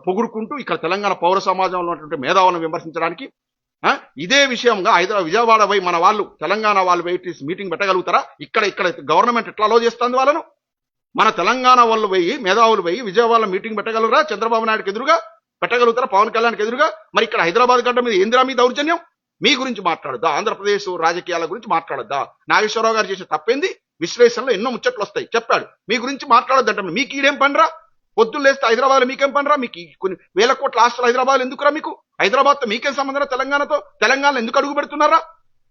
పొగుడుకుంటూ ఇక్కడ తెలంగాణ పౌర సమాజంలో ఉన్నటువంటి మేధావులను విమర్శించడానికి ఇదే విషయంగా విజయవాడ పోయి మన వాళ్ళు తెలంగాణ వాళ్ళు పోయి మీటింగ్ పెట్టగలుగుతారా? ఇక్కడ గవర్నమెంట్ ఎట్లా అలో చేస్తుంది వాళ్ళను? మన తెలంగాణ వాళ్ళు పోయి మేధావులు పోయి విజయవాడలో మీటింగ్ పెట్టగలరా? చంద్రబాబు నాయుడుకి ఎదురుగా పెట్టగలుగుతారా? పవన్ కళ్యాణ్కి ఎదురుగా? మరి ఇక్కడ హైదరాబాద్ గడ్డ మీద ఏందిరా మీ దౌర్జన్యం? మీ గురించి మాట్లాడద్దా? ఆంధ్రప్రదేశ్ రాజకీయాల గురించి మాట్లాడద్దా? నాగేశ్వరరావు గారు చేసే తప్పింది విశ్లేషణలో ఎన్నో ముచ్చట్లు వస్తాయి, చెప్పాడు. మీ గురించి మాట్లాడద్దంట. మీకు ఈడేం పనిరా? పొద్దున్న లేస్తే హైదరాబాద్ మీకేం పనిరా? మీకు కొన్ని వేల కోట్ల ఆస్తులు హైదరాబాద్ ఎందుకురా? మీకు హైదరాబాద్తో మీకేం సంబంధం? తెలంగాణతో తెలంగాణ ఎందుకు అడుగు పెడుతున్నారా?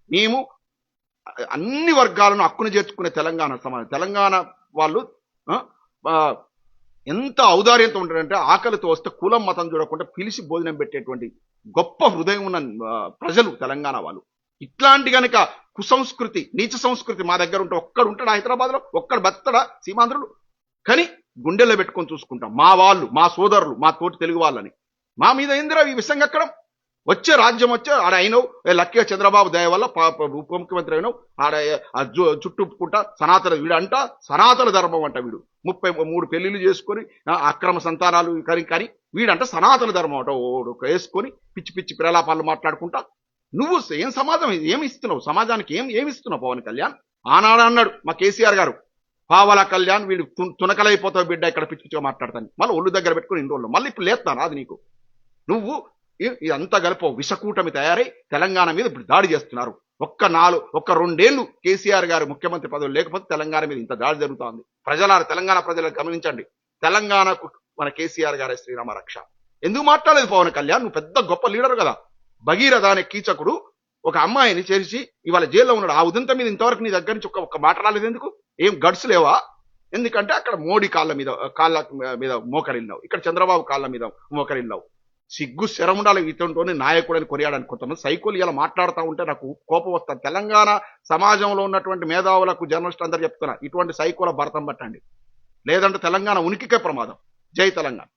మేము అన్ని వర్గాలను హక్కును చేర్చుకునే తెలంగాణ వాళ్ళు ఎంత ఔదార్యంతో ఉంటారంటే ఆకలితో వస్తే కులం మతం చూడకుండా పిలిచి భోజనం పెట్టేటువంటి గొప్ప హృదయం ఉన్న ప్రజలు తెలంగాణ వాళ్ళు. ఇట్లాంటి గనక కుసంస్కృతి నీచ సంస్కృతి మా దగ్గర ఉంటే ఒక్కడు ఉంటాడు హైదరాబాద్ లో? ఒక్కడు బతడా సీమాంధ్రులు? కానీ గుండెల్లో పెట్టుకొని చూసుకుంటాం మా వాళ్ళు, మా సోదరులు, మా తోటి తెలుగు వాళ్ళని. మా మీద ఏందిరా ఈ విషయం ఎక్కడం? వచ్చే రాజ్యం వచ్చే ఆడ అయినవు లక్కీగా చంద్రబాబు దయ వల్ల ఉప ముఖ్యమంత్రి అయినావు. ఆడ చుట్టుకుంటా సనాతన వీడంట సనాతన ధర్మం అంట. వీడు 33 పెళ్లిళ్ళు చేసుకొని అక్రమ సంతానాలు కానీ వీడంట సనాతన ధర్మం అంట. వేసుకొని పిచ్చి పిచ్చి ప్రలాపాలు మాట్లాడుకుంటా నువ్వు ఏం సమాజం ఏమి ఇస్తున్నావు? సమాజానికి ఏమి ఇస్తున్నావు? పవన్ కళ్యాణ్ ఆనాడు అన్నాడు మా కేసీఆర్ గారు, పావల కళ్యాణ్ వీడు తునకలైపోతావు బిడ్డ ఇక్కడ పిచ్చి పిచ్చిగా మాట్లాడతాను. మళ్ళీ ఒళ్ళు దగ్గర పెట్టుకుని ఇన్ని రోజులు మళ్ళీ ఇప్పుడు లేస్తాను అది నీకు. నువ్వు ఇదంతా కలిపి విషకూటమి తయారై తెలంగాణ మీద ఇప్పుడు దాడి చేస్తున్నారు. ఒక్క 2 ఏళ్ళు కేసీఆర్ గారు ముఖ్యమంత్రి పదవులు లేకపోతే తెలంగాణ మీద ఇంత దాడి జరుగుతోంది. తెలంగాణ ప్రజలను గమనించండి. తెలంగాణకు మన కేసీఆర్ గారి శ్రీరామ రక్ష. ఎందుకు మాట్లాడలేదు పవన్ కళ్యాణ్? నువ్వు పెద్ద గొప్ప లీడర్ కదా. భగీరథ అనే కీచకుడు ఒక అమ్మాయిని చేర్చి ఇవాళ జైల్లో ఉన్నాడు. ఆ ఉదంతం మీద ఇంతవరకు నీ దగ్గర నుంచి ఒక్క మాట రాలేదు. ఎందుకు? ఏం గడ్స్ లేవా? ఎందుకంటే అక్కడ మోడీ కాళ్ళ మీద మోకరిల్లావు, ఇక్కడ చంద్రబాబు కాళ్ళ మీద మోకరిల్లావు. సిగ్గు శరముండాలి ఇతరుతోనే నాయకుడని కొనియాడానికి. కొంతమంది సైకోలు ఇలా మాట్లాడుతూ ఉంటే నాకు కోపం వస్తుంది. తెలంగాణ సమాజంలో ఉన్నటువంటి మేధావులకు జర్నలిస్ట్ అందరూ చెప్తున్నా, ఇటువంటి సైకోల భరతం పట్టండి, లేదంటే తెలంగాణ ఉనికికే ప్రమాదం. జై తెలంగాణ.